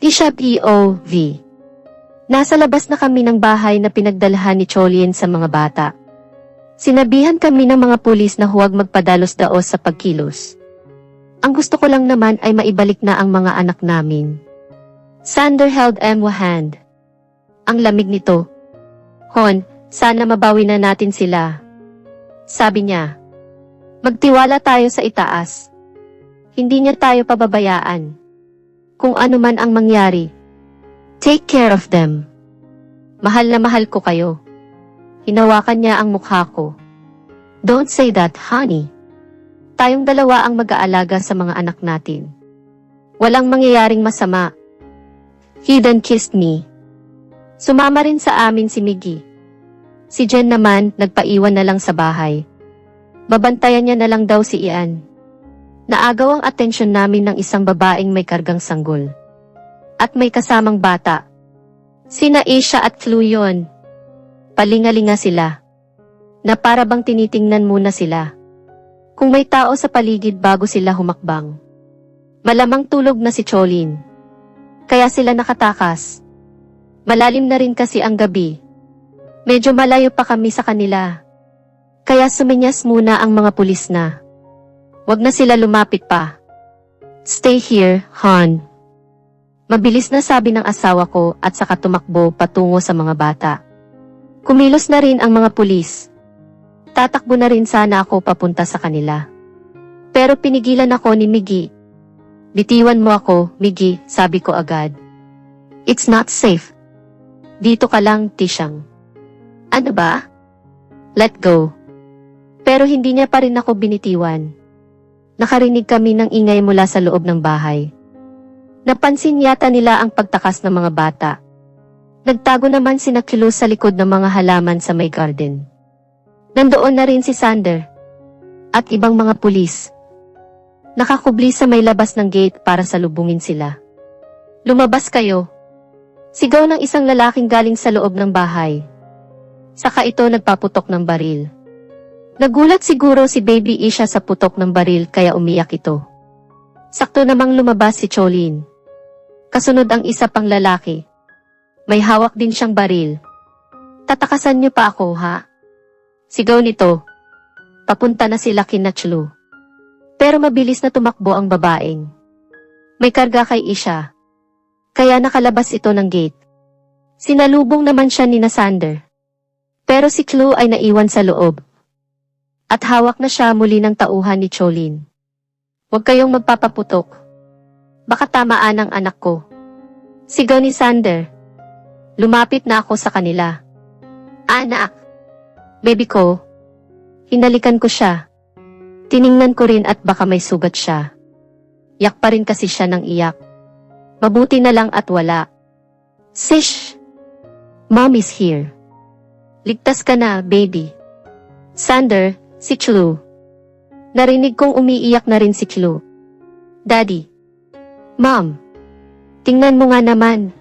Tisha POV. Nasa labas na kami ng bahay na pinagdalhan ni Cholin sa mga bata. Sinabihan kami ng mga pulis na huwag magpadalos-daos sa pagkilos. Ang gusto ko lang naman ay maibalik na ang mga anak namin. Sander held Emma hand. Ang lamig nito. Hon, sana mabawi na natin sila. Sabi niya. Magtiwala tayo sa itaas. Hindi niya tayo pababayaan. Kung ano man ang mangyari. Take care of them. Mahal na mahal ko kayo. Hinawakan niya ang mukha ko. Don't say that, honey. Tayong dalawa ang mag-aalaga sa mga anak natin. Walang mangyayaring masama. He then kissed me. Sumama rin sa amin si Miggy. Si Jen naman, nagpaiwan na lang sa bahay. Babantayan niya na lang daw si Ian. Naagaw ang atensyon namin ng isang babaeng may kargang sanggol. At may kasamang bata. Sina Asia at Chloe yon. Palingalinga sila. Na para bang tinitingnan muna sila. Kung may tao sa paligid bago sila humakbang. Malamang tulog na si Cholin. Kaya sila nakatakas. Malalim na rin kasi ang gabi. Medyo malayo pa kami sa kanila. Kaya suminyas muna ang mga pulis na. Wag na sila lumapit pa. Stay here, hon. Mabilis na sabi ng asawa ko at saka tumakbo patungo sa mga bata. Kumilos na rin ang mga pulis. Tatakbo na rin sana ako papunta sa kanila. Pero pinigilan ako ni Miggy. Bitiwan mo ako, Miggy, sabi ko agad. It's not safe. Dito ka lang, Tisyang. Ano ba? Let go. Pero hindi niya pa rin ako binitiwan. Nakarinig kami ng ingay mula sa loob ng bahay. Napansin yata nila ang pagtakas ng mga bata. Nagtago naman sina Chloe sa likod ng mga halaman sa may garden. Nandoon na rin si Sander. At ibang mga pulis. Nakakubli sa may labas ng gate para salubungin sila. Lumabas kayo. Sigaw ng isang lalaking galing sa loob ng bahay. Saka ito nagpaputok ng baril. Nagulat siguro si Baby Isha sa putok ng baril kaya umiyak ito. Sakto namang lumabas si Cholin. Kasunod ang isa pang lalaki. May hawak din siyang baril. Tatakasan niyo pa ako, ha? Sigaw nito. Papunta na sila kina Chloe. Pero mabilis na tumakbo ang babaeng. May karga kay Isha. Kaya nakalabas ito ng gate. Sinalubong naman siya ni Sander. Pero si Chloe ay naiwan sa loob. At hawak na siya muli ng tauhan ni Cholin. Huwag kayong magpapaputok. Baka tamaan ang anak ko. Sigaw ni Sander. Lumapit na ako sa kanila. Anak! Baby ko. Hinalikan ko siya. Tiningnan ko rin at baka may sugat siya. Yak pa rin kasi siya ng iyak. Mabuti na lang at wala. Sish! Mom is here. Ligtas ka na, baby. Sander, si Chloe. Narinig kong umiiyak na rin si Chloe. Daddy. Mom. Tingnan mo nga naman.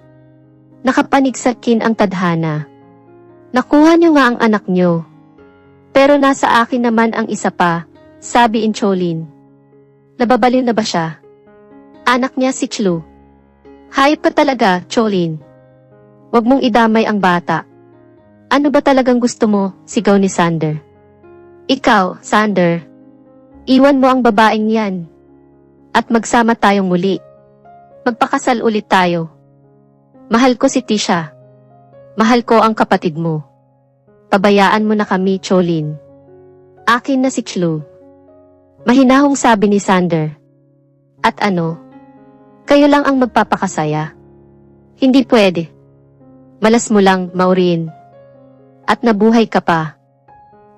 Nakapanigsakin ang tadhana. Nakuha niyo nga ang anak niyo. Pero nasa akin naman ang isa pa, sabi in Cholin. Nababaliw na ba siya? Anak niya si Chloe. Hayop ka talaga, Cholin. Huwag mong idamay ang bata. Ano ba talagang gusto mo? Sigaw ni Sander. Ikaw, Sander. Iwan mo ang babaeng yan. At magsama tayong muli. Magpakasal ulit tayo. Mahal ko si Tisha. Mahal ko ang kapatid mo. Pabayaan mo na kami, Cholin. Akin na si Chloe. Mahinahong sabi ni Sander. At ano? Kayo lang ang magpapakasaya. Hindi pwede. Malas mo lang, Maureen. At nabuhay ka pa.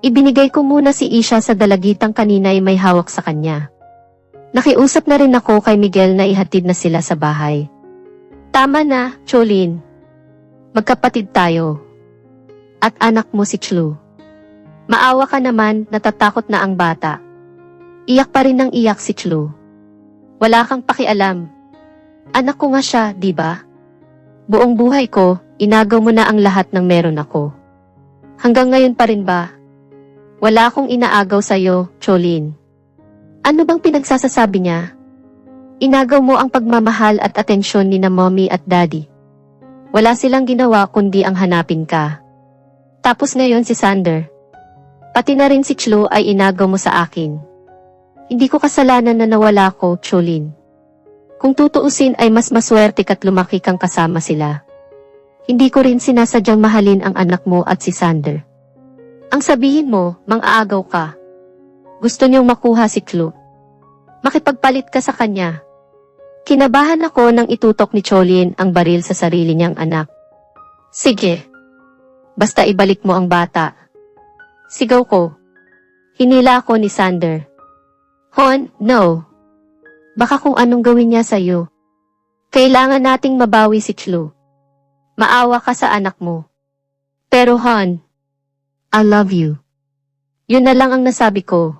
Ibinigay ko muna si Isha sa dalagitang kanina ay may hawak sa kanya. Nakiusap na rin ako kay Miguel na ihatid na sila sa bahay. Tama na, Cholin. Magkapatid tayo. At anak mo si Chloe. Maawa ka naman, natatakot na ang bata. Iyak pa rin ng iyak si Chloe. Wala kang pakialam. Anak ko nga siya, di ba? Buong buhay ko, inagaw mo na ang lahat ng meron ako. Hanggang ngayon pa rin ba? Wala akong inaagaw sa'yo, Cholin. Ano bang pinagsasasabi niya? Inagaw mo ang pagmamahal at atensyon ni na mommy at daddy. Wala silang ginawa kundi ang hanapin ka. Tapos ngayon si Sander. Pati na rin si Chloe ay inagaw mo sa akin. Hindi ko kasalanan na nawala ko, Cholin. Kung tutuusin ay mas maswerte ka't lumaki kang kasama sila. Hindi ko rin sinasadyang mahalin ang anak mo at si Sander. Ang sabihin mo, mang-aagaw ka. Gusto niyong makuha si Chloe. Makipagpalit ka sa kanya. Kinabahan ako nang itutok ni Cholin ang baril sa sarili niyang anak. Sige. Basta ibalik mo ang bata. Sigaw ko. Hinila ako ni Sander. Hon, no. Baka kung anong gawin niya sa'yo. Kailangan nating mabawi si Chloe. Maawa ka sa anak mo. Pero Hon, I love you. Yun na lang ang nasabi ko.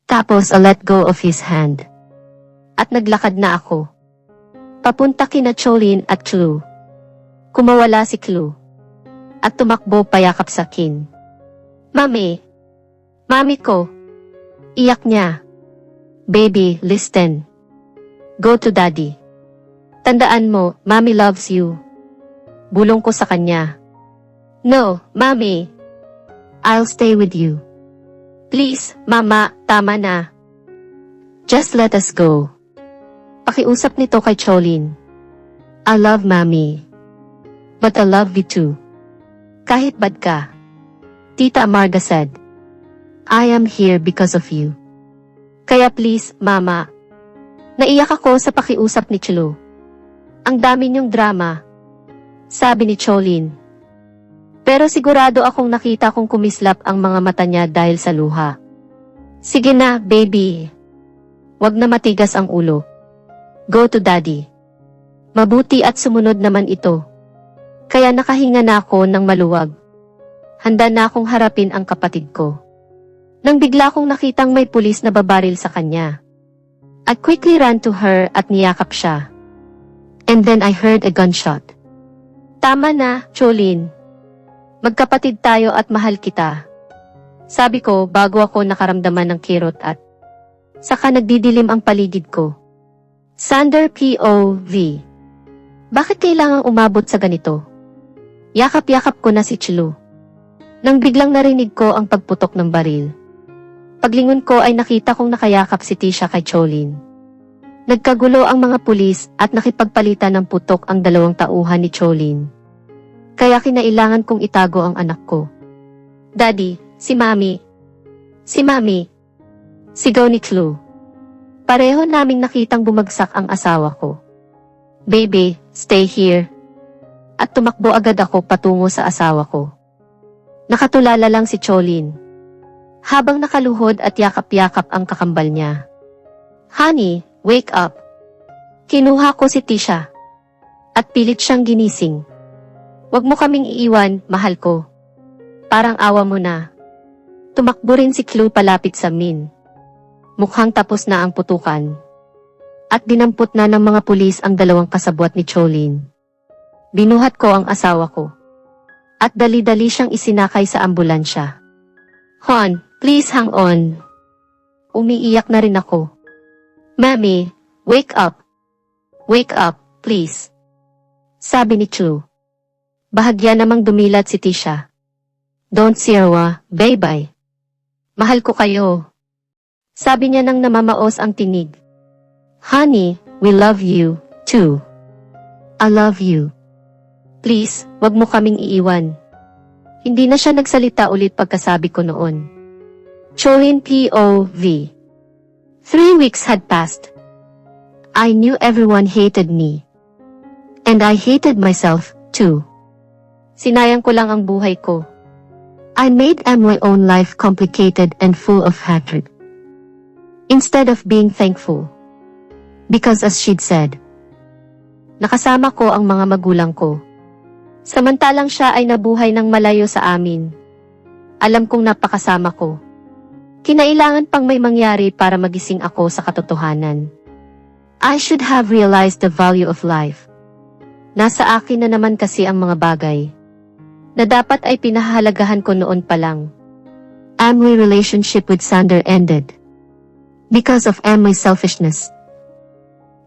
Tapos I let go of his hand. At naglakad na ako. Papunta kina Cholin at Chloe. Kumawala si Chloe. At tumakbo payakap sa akin. Mami. Mami ko. Iyak niya. Baby, listen. Go to daddy. Tandaan mo, mommy loves you. Bulong ko sa kanya. No, mommy. I'll stay with you. Please, mama, tama na. Just let us go. Pakiusap nito kay Cholin. I love mommy. But I love you too. Kahit bad ka. Tita Amarga said. I am here because of you. Kaya please, mama. Naiyak ako sa pakiusap ni Chloe. Ang dami niyong drama. Sabi ni Cholin. Pero sigurado akong nakita kong kumislap ang mga mata niya dahil sa luha. Sige na, baby. Wag na matigas ang ulo. Go to daddy. Mabuti at sumunod naman ito. Kaya nakahinga na ako ng maluwag. Handa na akong harapin ang kapatid ko. Nang bigla kong nakitang may pulis na babaril sa kanya. I quickly ran to her at niyakap siya. And then I heard a gunshot. Tama na, Cholin. Magkapatid tayo at mahal kita. Sabi ko bago ako nakaramdaman ng kirot at saka nagdidilim ang paligid ko. Sander POV. Bakit kailangang umabot sa ganito? Yakap-yakap ko na si Chloe. Nang biglang narinig ko ang pagputok ng baril. Paglingon ko ay nakita kong nakayakap si Tisha kay Cholin. Nagkagulo ang mga pulis at nakipagpalitan ng putok ang dalawang tauhan ni Cholin. Kaya kinailangan kong itago ang anak ko. Daddy, si Mami. Si Mami. Sigaw ni Chloe. Pareho naming nakitang bumagsak ang asawa ko. Baby, stay here. At tumakbo agad ako patungo sa asawa ko. Nakatulala lang si Cholin. Habang nakaluhod at yakap-yakap ang kakambal niya. Honey, wake up. Kinuha ko si Tisha. At pilit siyang ginising. Wag mo kaming iiwan, mahal ko. Parang awa mo na. Tumakbo rin si Chloe palapit sa amin. Mukhang tapos na ang putukan. At dinampot na ng mga pulis ang dalawang kasabwat ni Cholin. Binuhat ko ang asawa ko. At dali-dali siyang isinakay sa ambulansya. Hon, please hang on. Umiiyak na rin ako. Mami, wake up. Wake up, please. Sabi ni Chloe. Bahagya namang dumilat si Tisha. Don't sirwa, bye-bye. Mahal ko kayo. Sabi niya nang namamaos ang tinig. Honey, we love you, too. I love you. Please, wag mo kaming iiwan. Hindi na siya nagsalita ulit pagkasabi ko noon. Cholin POV. 3 weeks had passed. I knew everyone hated me. And I hated myself, too. Sinayang ko lang ang buhay ko. I made my own life complicated and full of hatred. Instead of being thankful. Because as she'd said, nakasama ko ang mga magulang ko. Samantalang siya ay nabuhay ng malayo sa amin. Alam kong napakasama ko. Kinailangan pang may mangyari para magising ako sa katotohanan. I should have realized the value of life. Nasa akin na naman kasi ang mga bagay na dapat ay pinahahalagahan ko noon pa lang. Amway relationship with Sander ended. Because of Amway's selfishness.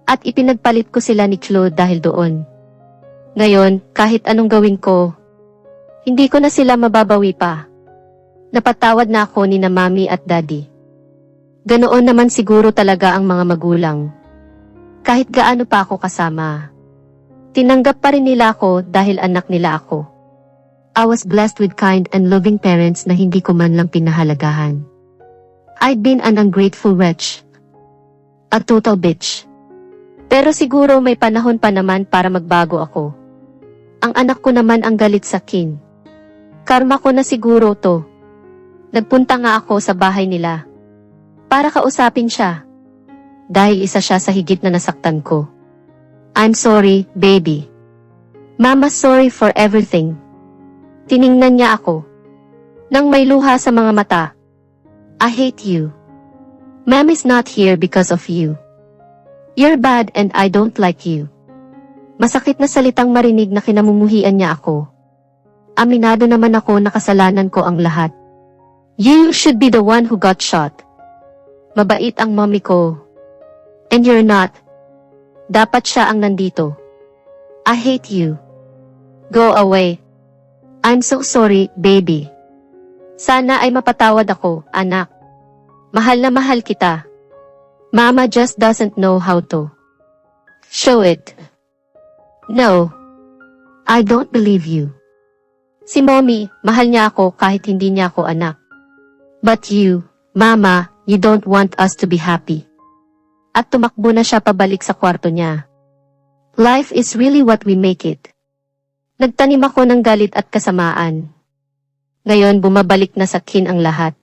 At ipinagpalit ko sila ni Claude dahil doon. Ngayon, kahit anong gawin ko, hindi ko na sila mababawi pa. Napatawad na ako ni na Mami at Daddy. Ganoon naman siguro talaga ang mga magulang. Kahit gaano pa ako kasama. Tinanggap pa rin nila ako dahil anak nila ako. I was blessed with kind and loving parents na hindi ko man lang pinahalagahan. I'd been an ungrateful wretch. A total bitch. Pero siguro may panahon pa naman para magbago ako. Ang anak ko naman ang galit sa akin. Karma ko na siguro to. Nagpunta nga ako sa bahay nila. Para kausapin siya. Dahil isa siya sa higit na nasaktan ko. I'm sorry, baby. Mama, sorry for everything. Tiningnan niya ako. Nang may luha sa mga mata. I hate you. Mommy's not here because of you. You're bad and I don't like you. Masakit na salitang marinig na kinamumuhian niya ako. Aminado naman ako na kasalanan ko ang lahat. You should be the one who got shot. Mabait ang mommy ko. And you're not. Dapat siya ang nandito. I hate you. Go away. I'm so sorry, baby. Sana ay mapatawad ako, anak. Mahal na mahal kita. Mama just doesn't know how to show it. No. I don't believe you. Si Mommy, mahal niya ako kahit hindi niya ako anak. But you, Mama, you don't want us to be happy. At tumakbo na siya pabalik sa kwarto niya. Life is really what we make it. Nagtanim ako ng galit at kasamaan. Ngayon bumabalik na sa akin ang lahat.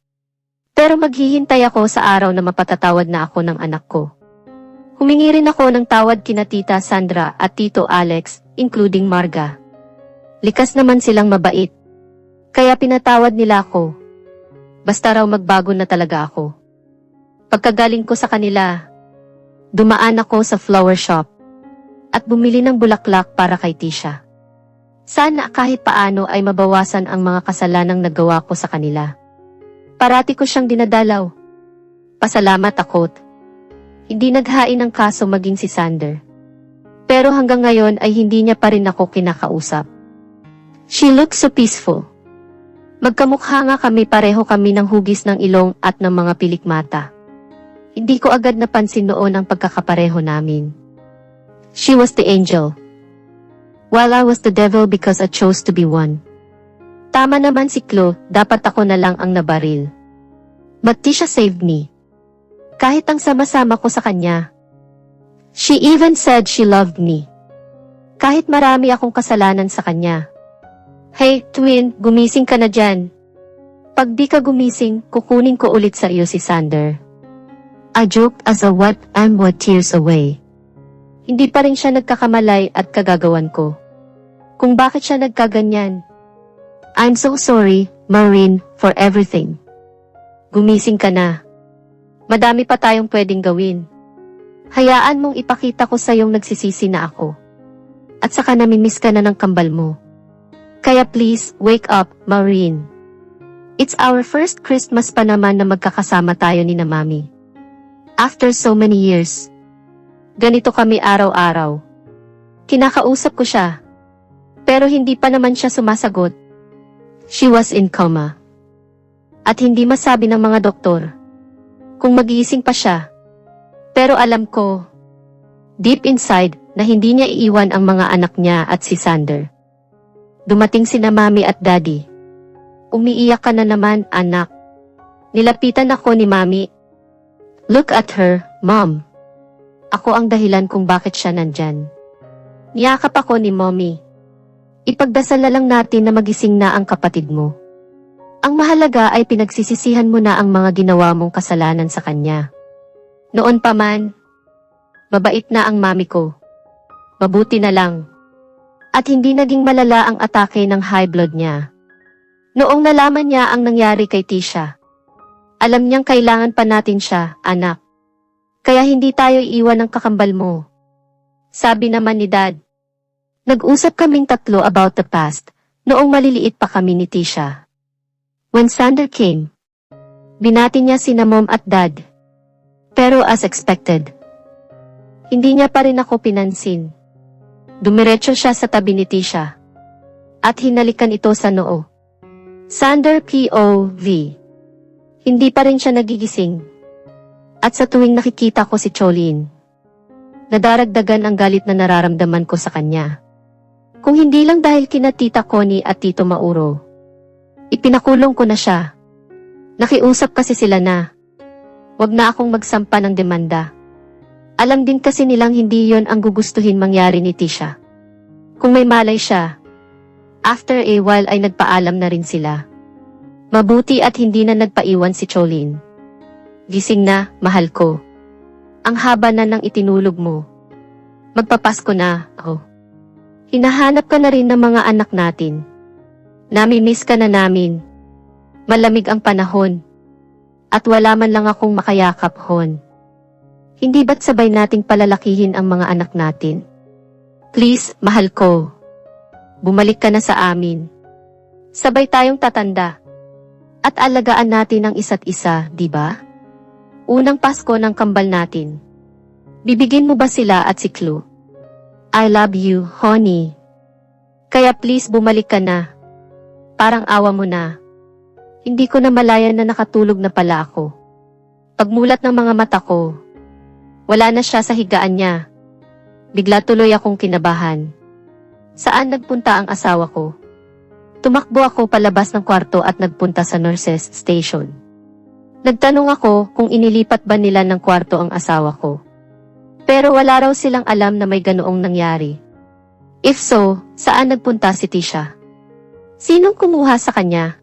Pero maghihintay ako sa araw na mapatatawad na ako ng anak ko. Humingi rin ako ng tawad kina Tita Sandra at Tito Alex, including Marga. Likas naman silang mabait. Kaya pinatawad nila ako. Basta raw magbago na talaga ako. Pagkagaling ko sa kanila, dumaan ako sa flower shop at bumili ng bulaklak para kay Tisha. Sana kahit paano ay mabawasan ang mga kasalanang nagawa ko sa kanila. Parati ko siyang dinadalaw. Pasalamat ako't. Hindi naghain ng kaso maging si Sander. Pero hanggang ngayon ay hindi niya pa rin ako kinakausap. She looks so peaceful. Magkamukha nga kami, pareho kami ng hugis ng ilong at ng mga pilikmata. Hindi ko agad napansin noon ang pagkakapareho namin. She was the angel, while I was the devil because I chose to be one. Tama naman si Chloe, dapat ako na lang ang nabaril. But Tisha saved me. Kahit ang sama-sama ko sa kanya. She even said she loved me. Kahit marami akong kasalanan sa kanya. Hey, twin, gumising ka na dyan. Pag di ka gumising, kukunin ko ulit sa iyo si Sander. I joked as I wiped what tears away. Hindi pa rin siya nagkakamalay at kagagawan ko. Kung bakit siya nagkaganyan. I'm so sorry, Maureen, for everything. Gumising ka na. Madami pa tayong pwedeng gawin. Hayaan mong ipakita ko sa iyong nagsisisi na ako. At saka namimiss ka na ng kambal mo. Kaya please, wake up, Maureen. It's our first Christmas pa naman na magkakasama tayo ni na Mami. After so many years. Ganito kami araw-araw. Kinakausap ko siya. Pero hindi pa naman siya sumasagot. She was in coma. At hindi masabi ng mga doktor kung magigising pa siya. Pero alam ko, deep inside, na hindi niya iiwan ang mga anak niya at si Sander. Dumating sina Mami at Daddy. Umiiyak ka na naman, anak. Nilapitan ako ni Mami. Look at her, Mom. Ako ang dahilan kung bakit siya nandyan. Niyakap ako ni Mommy. Ipagdasal na lang natin na magising na ang kapatid mo. Ang mahalaga ay pinagsisisihan mo na ang mga ginawa mong kasalanan sa kanya. Noon pa man, mabait na ang mami ko. Mabuti na lang. At hindi naging malala ang atake ng high blood niya. Noong nalaman niya ang nangyari kay Tisha. Alam niyang kailangan pa natin siya, anak. Kaya hindi tayo iiwan ng kakambal mo. Sabi naman ni Dad. Nag-usap kaming tatlo about the past, noong maliliit pa kami ni Tisha. When Sander came, Binati niya sina mom at dad. Pero as expected, hindi niya pa rin ako pinansin. Dumiretso siya sa tabi ni Tisha at hinalikan ito sa noo. Sander POV. Hindi pa rin siya nagigising. At sa tuwing nakikita ko si Cholin, nadaragdagan ang galit na nararamdaman ko sa kanya. Kung hindi lang dahil kina Tita Connie at Tito Mauro, ipinakulong ko na siya. Nakiusap kasi sila na wag na akong magsampa ng demanda. Alam din kasi nilang hindi yon ang gugustuhin mangyari ni Tisha. Kung may malay siya, after a while ay nagpaalam na rin sila. Mabuti at hindi na nagpaiwan si Cholin. Gising na, mahal ko. Ang haba na ng itinulog mo. Magpapasko na, ako. Hinahanap ka na rin ng mga anak natin. Nami-miss ka na namin. Malamig ang panahon. At wala man lang akong makayakap hon. Hindi ba't sabay nating palalakihin ang mga anak natin? Please, mahal ko. Bumalik ka na sa amin. Sabay tayong tatanda. At alagaan natin ang isa't isa, di ba? Unang Pasko ng kambal natin. Bibigyan mo ba sila at si Chloe? I love you, honey. Kaya please bumalik ka na. Parang awa mo na. Hindi ko na malayan na nakatulog na pala ako. Pagmulat ng mga mata ko, wala na siya sa higaan niya. Bigla tuloy akong kinabahan. Saan nagpunta ang asawa ko? Tumakbo ako palabas ng kwarto at nagpunta sa nurses station. Nagtanong ako kung inilipat ba nila ng kwarto ang asawa ko. Pero wala raw silang alam na may ganoong nangyari. If so, saan nagpunta si Tisha? Sinong kumuha sa kanya?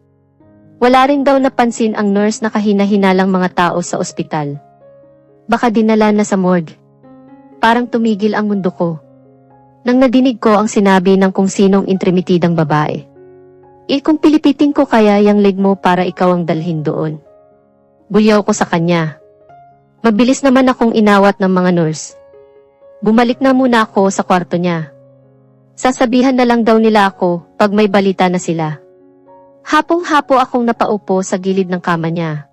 Wala rin daw napansin ang nurse na kahina-hinalang mga tao sa ospital. Baka dinala na sa morgue. Parang tumigil ang mundo ko. Nang nadinig ko ang sinabi ng kung sinong intrimitidang babae. Kung pilipitin ko kaya yung leg mo para ikaw ang dalhin doon. Bulyaw ko sa kanya. Mabilis naman akong inawat ng mga nurse. Bumalik na muna ako sa kwarto niya. Sasabihan na lang daw nila ako pag may balita na sila. Hapong-hapo akong napaupo sa gilid ng kama niya.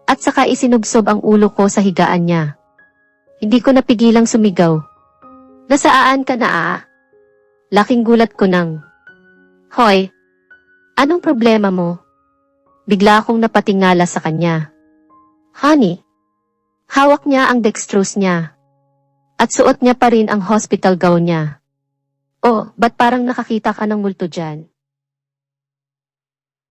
At saka isinubsob ang ulo ko sa higaan niya. Hindi ko napigilang sumigaw. Nasaan ka na Laking gulat ko nang. Hoy, anong problema mo? Bigla akong napatingala sa kanya. Honey, hawak niya ang dextrose niya. At suot niya pa rin ang hospital gown niya. Oh, ba't parang nakakita ka ng multo dyan?